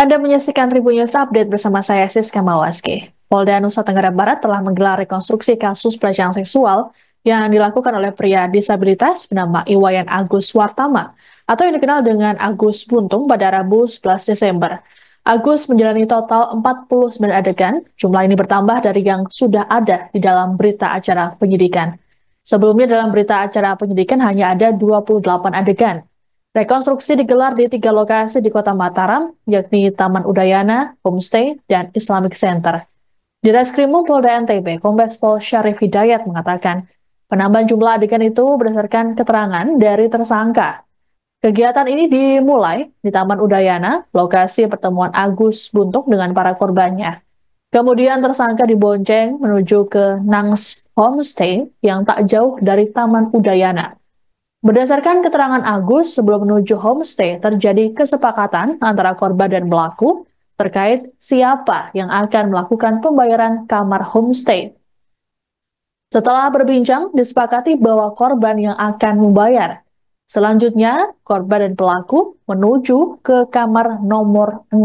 Anda menyaksikan Tribun News Update bersama saya Siska Mawaski. Polda Nusa Tenggara Barat telah menggelar rekonstruksi kasus pelecehan seksual yang dilakukan oleh pria disabilitas bernama Iwayan Agus Wartama atau yang dikenal dengan Agus Buntung pada Rabu 11 Desember. Agus menjalani total 49 adegan, jumlah ini bertambah dari yang sudah ada di dalam berita acara penyidikan. Sebelumnya dalam berita acara penyidikan hanya ada 28 adegan. Rekonstruksi digelar di 3 lokasi di Kota Mataram, yakni Taman Udayana, Homestay, dan Islamic Center. Di Reskrimum Polda NTB, Kombes Pol Syarif Hidayat mengatakan, penambahan jumlah adegan itu berdasarkan keterangan dari tersangka. Kegiatan ini dimulai di Taman Udayana, lokasi pertemuan Agus Buntung dengan para korbannya. Kemudian tersangka dibonceng menuju ke Nangs Homestay yang tak jauh dari Taman Udayana. Berdasarkan keterangan Agus, sebelum menuju homestay terjadi kesepakatan antara korban dan pelaku terkait siapa yang akan melakukan pembayaran kamar homestay. Setelah berbincang, disepakati bahwa korban yang akan membayar. Selanjutnya, korban dan pelaku menuju ke kamar nomor 6.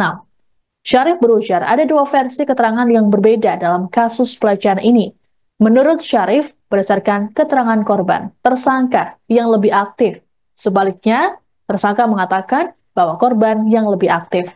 Syarif berujar ada 2 versi keterangan yang berbeda dalam kasus pelecehan ini. Menurut Syarif, berdasarkan keterangan korban, tersangka yang lebih aktif. Sebaliknya, tersangka mengatakan bahwa korban yang lebih aktif.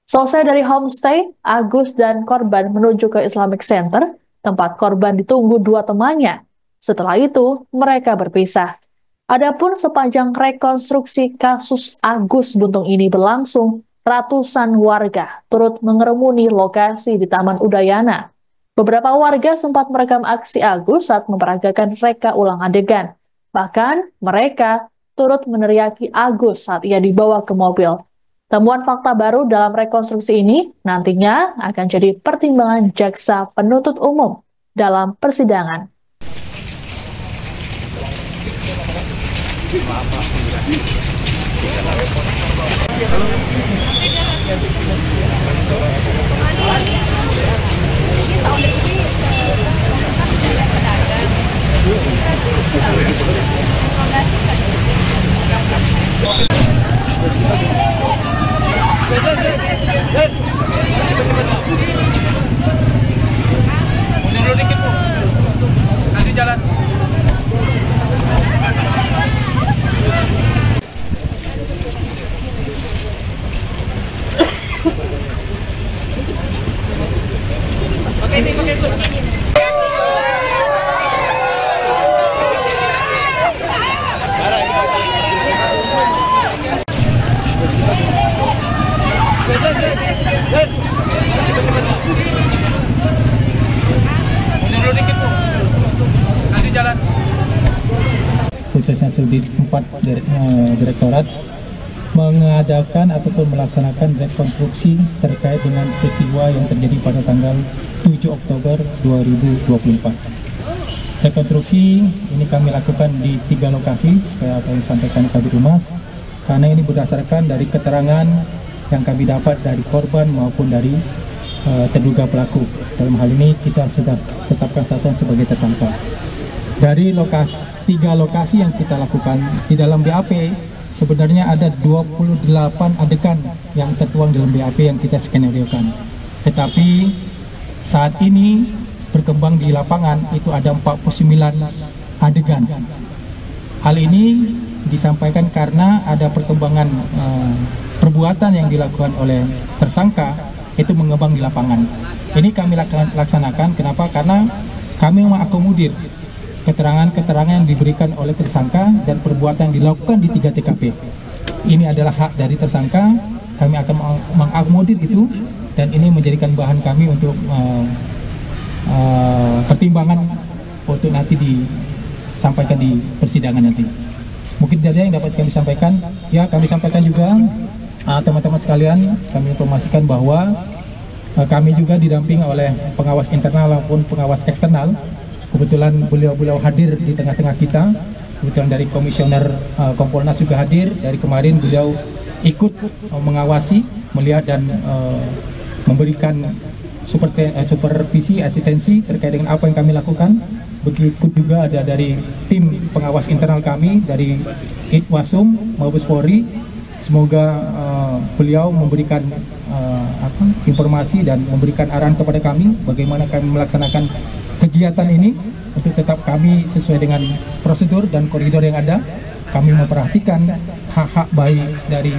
Selesai dari homestay, Agus dan korban menuju ke Islamic Center, tempat korban ditunggu 2 temannya. Setelah itu, mereka berpisah. Adapun sepanjang rekonstruksi kasus Agus Buntung ini berlangsung, ratusan warga turut mengerumuni lokasi di Taman Udayana. Beberapa warga sempat merekam aksi Agus saat memperagakan reka ulang adegan. Bahkan mereka turut meneriaki Agus saat ia dibawa ke mobil. Temuan fakta baru dalam rekonstruksi ini nantinya akan jadi pertimbangan jaksa penuntut umum dalam persidangan. Mundur dikit Bu, nanti jalan. Oke, ini pakai itu. Mundur dikit Bu, nanti jalan. Khususnya Subdit 4 Direktorat mengadakan ataupun melaksanakan rekonstruksi terkait dengan peristiwa yang terjadi pada tanggal 7 Oktober 2024. Rekonstruksi ini kami lakukan di 3 lokasi, supaya apa yang disampaikan Kabid Humas, karena ini berdasarkan dari keterangan yang kami dapat dari korban maupun dari terduga pelaku. Dalam hal ini kita sudah tetapkan statusnya sebagai tersangka. Dari 3 lokasi yang kita lakukan di dalam BAP, sebenarnya ada 28 adegan yang tertuang dalam BAP yang kita skenariokan. Tetapi saat ini berkembang di lapangan itu ada 49 adegan. Hal ini disampaikan karena ada perkembangan perbuatan yang dilakukan oleh tersangka itu mengembang di lapangan. Ini kami laksanakan, kenapa? Karena kami mengakomodir keterangan-keterangan yang diberikan oleh tersangka dan perbuatan yang dilakukan di 3 TKP. Ini adalah hak dari tersangka, kami akan mengakomodir itu, dan ini menjadikan bahan kami untuk pertimbangan untuk nanti disampaikan di persidangan nanti. Mungkin saja yang dapat kami sampaikan. Ya, kami sampaikan juga teman-teman sekalian, kami informasikan bahwa kami juga didampingi oleh pengawas internal maupun pengawas eksternal. Kebetulan beliau hadir di tengah-tengah kita. Kebetulan dari Komisioner Kompolnas juga hadir. Dari kemarin beliau ikut mengawasi, melihat dan memberikan supervisi, asistensi terkait dengan apa yang kami lakukan. Begitu juga ada dari tim pengawas internal kami, dari Itwasum, Mabes Polri, Semoga beliau memberikan informasi dan memberikan arahan kepada kami bagaimana kami melaksanakan kegiatan ini untuk tetap kami sesuai dengan prosedur dan koridor yang ada. Kami memperhatikan hak-hak baik dari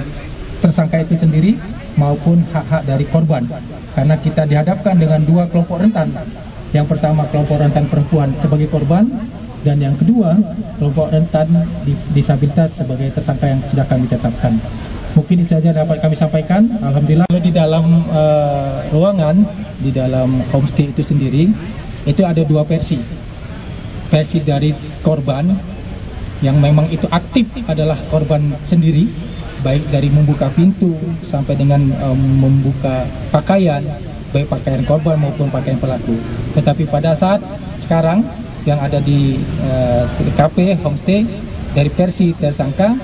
tersangka itu sendiri maupun hak-hak dari korban, karena kita dihadapkan dengan dua kelompok rentan. Yang pertama kelompok rentan perempuan sebagai korban, dan yang kedua kelompok rentan disabilitas sebagai tersangka yang sudah kami tetapkan. Mungkin itu saja dapat kami sampaikan. Alhamdulillah, di dalam ruangan, di dalam homestay itu sendiri, itu ada dua versi. Versi dari korban yang memang itu aktif adalah korban sendiri, baik dari membuka pintu sampai dengan membuka pakaian, baik pakaian korban maupun pakaian pelaku. Tetapi pada saat sekarang yang ada di TKP homestay dari versi tersangka,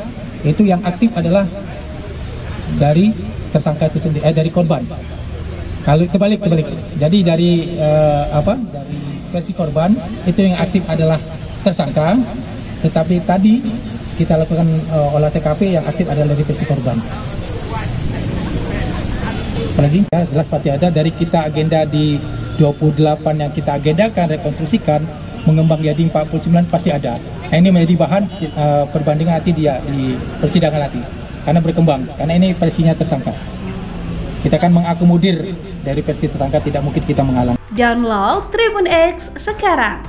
itu yang aktif adalah dari tersangka itu sendiri, dari korban. Kalau kebalik. Jadi dari dari versi korban itu yang aktif adalah tersangka, tetapi tadi kita lakukan olah TKP yang aktif adalah dari versi korban. Apalagi ya, jelas pasti ada dari kita agenda di 28 yang kita agendakan rekonstruksikan mengembang jadi 49 pasti ada. Nah, ini menjadi bahan perbandingan nanti di persidangan nanti karena berkembang, karena ini versinya tersangka. Kita akan mengakomodir dari versi tersangka, tidak mungkin kita menghalang. Download Tribun X sekarang,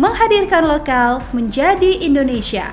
menghadirkan lokal menjadi Indonesia.